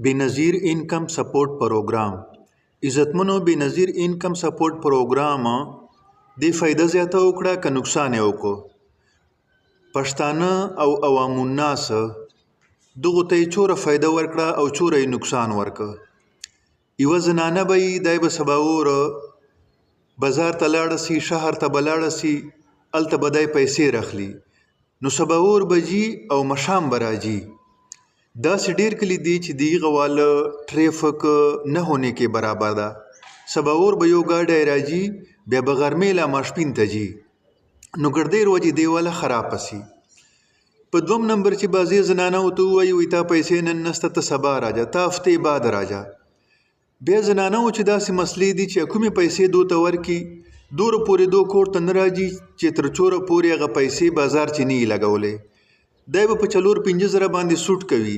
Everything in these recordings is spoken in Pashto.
بېنظیر انکم سپورټ پروګرام عزتمنو بېنظیر انکم سپورټ پروګرام دې فایده زیاته وکړه که نقصان یې وکړو پښتانه او عوام الناس دغو ته یې چوره فایده ورکړه او چوره یې نقصان ورکړه یوه زنانه به یې دی به سباوره بازار ته لاړه سي شهر ته به لاړه سي هلته به دی پیسې رخلي نو سباور به ځي او مشام به راځي داسې ډېر کلي دي چې د هغه واله ټریفک نه هونې کې برابر ده سباور به یو ګاډی راځي بیا به غرمې لا ماسپښین ته ځي نو ګردیر وجې دی واله خرابه سي په دوم نمبر چې بعضې زنانه ورته ووایي وایي تا پیسې نن نسته ته سبا راځه تا هفتې بعد راځه بیا زنانه و چې داسې مسلې دي چې کومې پیسې دو ته ورکي دوره پورې دو کور ته نه راځي چې تر چوره پورې هغه پیسې بازار چې نه یې لګولې دی به په 4-5 زره باندې سوټ کوي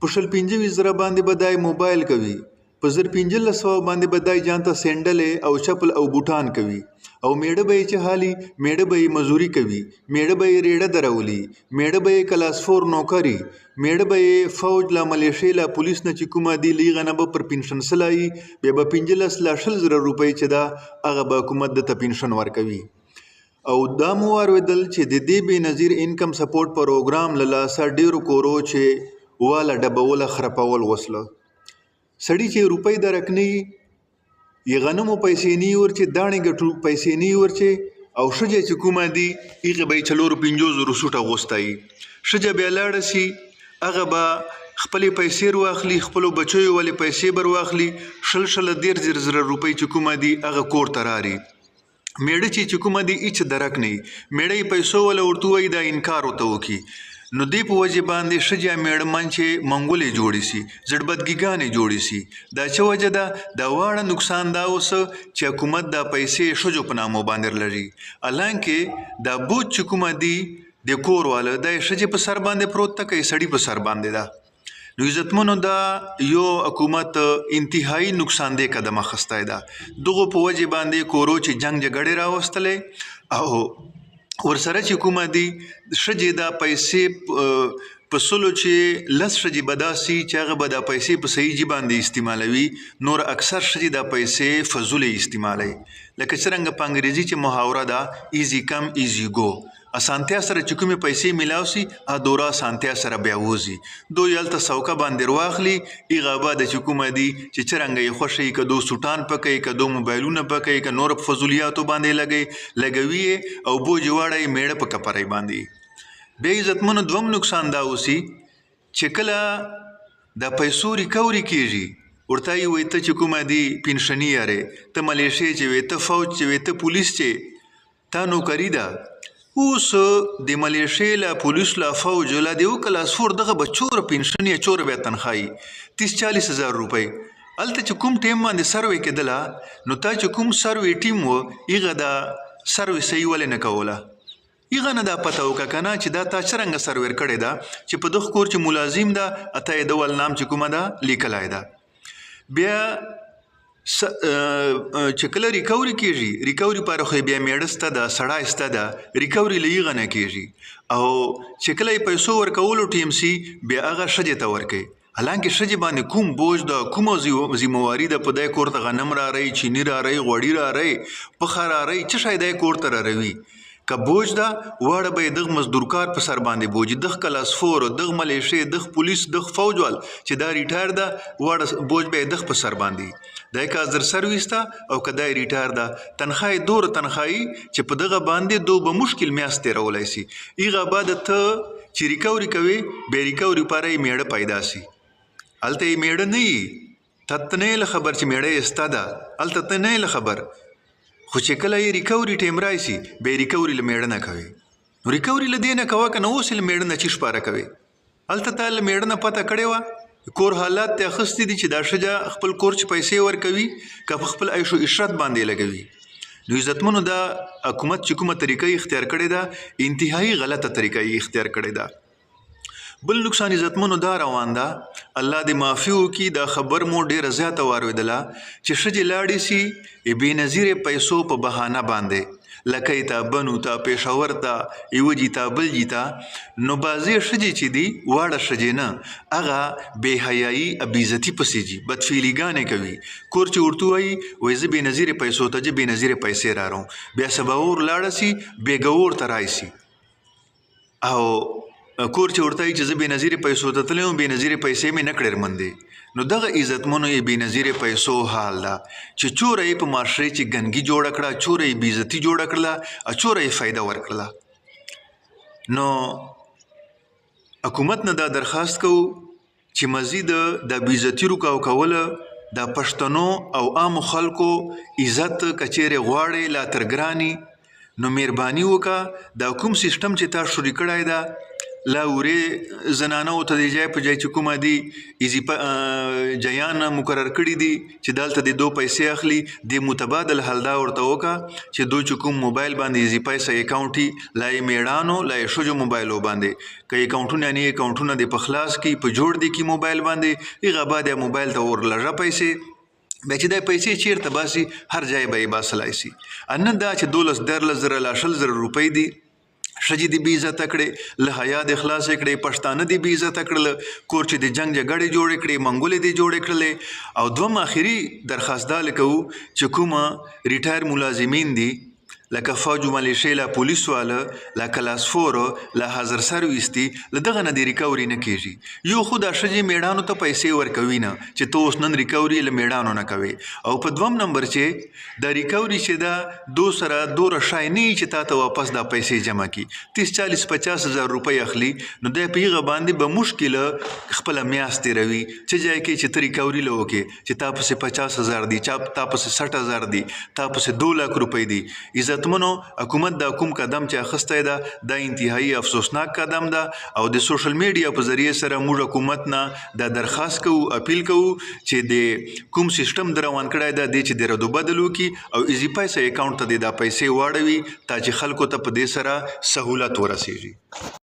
په 15-20 زره باندې به دی موبایل کوي په 1500 باندې به دی ځان ته سینډلې او چپل او بوټان کوي او میړه به یې چې حالي میړه به یې مزوري کوي میړه به یې ریړه درولي میړه به یې کلاس 4 نوکري میړه به یې فوج لا ملیشې لا پولیس نه چې کومه دي لیغه نه به پر پنشن سلایي بیا به 15-20 روپۍ چې ده هغه به حکومت د ته پنشن ورکوي او دا مو واورېدل چې د دې بېنظیر انکم سپورټ پروګرام له لاسه ډېرو کورو چې واله ډبوله خرپول وسله سړي چې روپۍ درک نه وي یې غنمو پیسې نه یې ورچې داڼې ګټو پیسې نه یې ورچې او ښځه چې کومه دي هغې به یې 4-5 سوټ اغوستی ښځه بیا لاړه سي هغه به خپلې پیسې واخلي خپلو بچیو ولې پیسې بر واخلي 10-10 روپۍ چې کومه دي هغه کور ته راري میړه چې کومه دي هیڅ درک نه میړه یې پیسو ولا ورته وایي دا انکار ورته وکړي نو دې په وجې باندې ښځه میړمن چې منګولې جوړې سي زړبدګیګانې جوړې سي دا څه وجه ده دا واړه نقصان دا اوس چې حکومت دا پیسې ښځو په نامو باندې لري حالانکې دا بوج چې کومه دي د کور واله دا ښځې په سر باندې پروت ده که سړي په سر باندې ده نو عزتمنو دا یو حکومت انتهایی نقصان دہ قدم اخستی ده دغه په وجې باندې کورو چې جنگ جګړې راوستلې او ورسره چې کومه دي ښځې دا پیسې په سلو چې لس ښځې به داسي چې هغه به دا پیسې په صحیح جي باندې استعمالوي نور اکثر ښځې دا پیسې فضولې استعمالوي لکه څرنګه په انګریزي چې محاوره ده ایزي کم ایزي ګو اسانتیا سره چې کومې پیسې میلاو سي دوره اسانتیا سره بیا وځي دوی هلته سوکه باندې واخلي هغه به د چې کومه دي چې څرنګه یې خوښ وي که دو سوټان پکوي که دو موبایلونه پکوي که نور په فضولیاتو باندې لګوي او بوج واړه یې میړه په کپرۍ باندې بیا عزتمنو دوم نقصان دا اوسي چې کله د پیسو ریکوري کیږي ورته یې وایي ته چې کومه دي پنشني یارې ته ملیشې چې وې ته فوج چې وې ته پولیس چې تا نوکري ده اوس د ملیشې لا پولیس لا فوج لا د یو کلاس 4 دغه به چوره پنشن یا چوره بیا تنخواهي 30-40 هزار روپۍ هلته چې کوم ټیم باندې سروې کېدله نو تا چې کوم سروې ټیم و هغه دا سروې صحیح ولې نه کوله هغه نه دا پته وکړه که نه چې دا تا څرنګه سرویر کړې ده چې په دغه کور چې ملازم ده اته یې د ول نام چې کومه ده لیکلی ده بیا چې کله ریکوري کېږي ریکوري پاره خو بیا میړه سته ده سړی سته ده ریکوري له هغه نه کېږي او چې کله یې پیسو ورکولو ټیم سي بیا هغه ښځې ته ورکوي حالانکې ښځې باندې کوم بوج ده کومه ذمواري ده په دی کور ته غنم رارئ چیني رارئ غوړي رارئ پخه رارئ څه شی دی کور ته راروي که بوج ده واړه به یې دغه مزدورکار په سر باندې بوج دغه کلاس 4 دغه ملیشې دغه پولیس دغه فوج وال چې دا ریټایر ده واړه بوج به یې دغه په سر باندې دا که حاضر سرویس ده او که دا ریټایر ده تنخواهی دوره تنخواهی چې په دغه باندې دو به مشکل میاشت تېرولی سي هغه بعد ته چې ریکوري کوي بیا ریکوري پاره یې میړه پیدا سي هلته یې میړه نه یي ته ته نه یې خبر چې میړه یې ستا ده هلته ته نه یې خبر خو چې کله یې ریکوري ټیم راشي بیا ریکوري له میړه نه کوي نو ریکوري له دې نه کوه که نه اوس یې له میړه نه چی شپاره کوي هلته تا له میړه نه پته کړې وه کور حالات ته اخیستي دي چې دا ښځه خپل کور چې پیسې ورکوي که په خپل عیش و عشرت باندې لګوي نو عزتمنو دا حکومت چې کومه طریقه اختیار کړې ده انتهایی غلطه طریقه اختیار کړې ده بل نقصان عزتمنو دا روان ده الله دې معافي وکړي دا خبر مو ډېره زیاته واورېدله چې ښځې لاړې سي بېنظیرې پیسو په بهانه باندې لکۍ ته بنو ته پېښور ته یوجي ته بلجي ته نو بعضې ښځې چې دي واړه ښځې نه هغه بې حیایي بېعزتي پسې ځي بدفعليګانې کوي کور چې ورته وایي زه بې نظیرې پیسو ته بې نظیرې پیسې راوړم بیا سبا اور لاړه سي بېګور ته رایسي او کور چې ورته چې زه بې نظیرې پیسو ته تللی وم بې نظیرې پیسې مې نه کړې رمندې نو دغه عزتمنو یې بې نظیرې پیسو حال ده چې چوره یې په معاشرې چې ګندګي جوړه کړه چوره یې بېعزتي جوړه کړله او چوره یې فایده ورکړله نو حکومت نه دا درخواست کوو چې مزید د بېعزتي رکاو کوله د پښتنو او عامو خلکو عزت کچېرې غواړئ لا تر ګراني نو مهرباني وکړه دا کوم سیستم چې تا شروع کړی ده لا ورې زنانو ته د ځای په ځای چې کومه دي جیان مقرر کړي دي چې دلته د 2 پیسې اخلي د متبادل حل دا ورته وکړه چې دوی چې کوم موبایل باندې ایزي پیسې اکاونټي لا یې میړانو لا یې ښځو موبایلو باندې که اکاونټونه نه اکاونټونه د په خلاص کړي په جوړ دي کې موبایل باندې هغه بعد موبایل ته ورلږه پیسې بیا چې دا پیسې چیرته باسي هر ځای به یې باسلی سي نه دا چې 12 زره لا 20 زره روپۍ دي ښځې دې بې عزته کړې له حیا دې خلاصې کړې پښتانه دې بې عزته کړله کور چې د جنګ جګړې جوړې کړې منګولې دې جوړې کړلې او دویم آخري درخواست دا کوو چې کومه ریټایر ملازمین دي لکه فوج و ملیشې لا پولیس واله لا کلاس فور لا حاضر سرویس دي له دغه نه د ریکوري نه کېږي یو خو دا ښځې میړانو ته پیسې ورکوي نه چې ته اوس نن ریکوري له میړانو نه کوي او په دویم نمبر چې دا ریکوري چې دا دو سره دوره شای نه چې تا ته واپس دا پیسې جمع کړي 30-40-50 هزار روپۍ اخلي نو دی په هغه باندې به مشکله خپله میاشت تېروي چې ځای کې چې ته ریکوري له وکړې چې تا پسې 50,000 دي تا پسې 60,000 دي تا پسې 2 لک روپۍ دي عزتمنو حکومت دا کوم قدم چې اخیستی ده دا انتهایی افسوسناک قدم ده او د سوشل میډیا په ذریعه سره موږ حکومت نه دا درخواست کوو اپیل کوو چې د کوم سیستم در روان کړی ده دی چې د ردو بدل وکړي او ایزي پیسې اکاونټ ته دا پیسې واړوي تا چې خلکو ته په دې سره سهولت ورسیږي